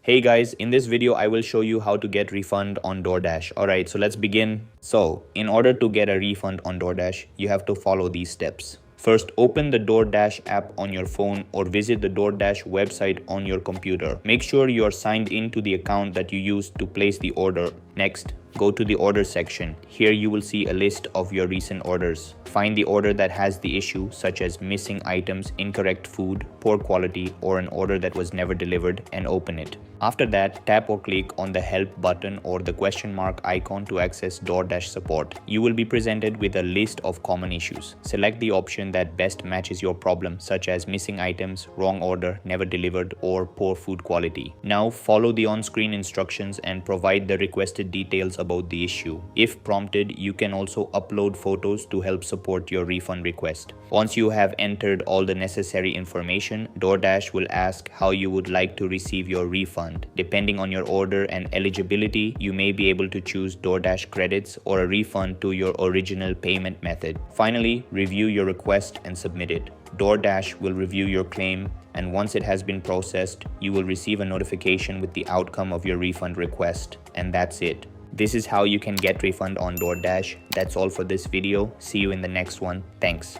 Hey guys, in this video I will show you how to get refund on DoorDash. Alright, so let's begin. So, in order to get a refund on DoorDash, you have to follow these steps. First, open the DoorDash app on your phone or visit the DoorDash website on your computer. Make sure you are signed into the account that you used to place the order. Next, go to the order section. Here you will see a list of your recent orders. Find the order that has the issue, such as missing items, incorrect food, poor quality, or an order that was never delivered, and open it. After that, tap or click on the help button or the question mark icon to access DoorDash support. You will be presented with a list of common issues. Select the option that best matches your problem, such as missing items, wrong order, never delivered, or poor food quality. Now follow the on-screen instructions and provide the requested details about the issue. If prompted, you can also upload photos to help support your refund request. Once you have entered all the necessary information, DoorDash will ask how you would like to receive your refund. Depending on your order and eligibility, you may be able to choose DoorDash credits or a refund to your original payment method. Finally, review your request and submit it. DoorDash will review your claim, and once it has been processed, you will receive a notification with the outcome of your refund request. And that's it. This is how you can get refund on DoorDash. That's all for this video. See you in the next one. Thanks.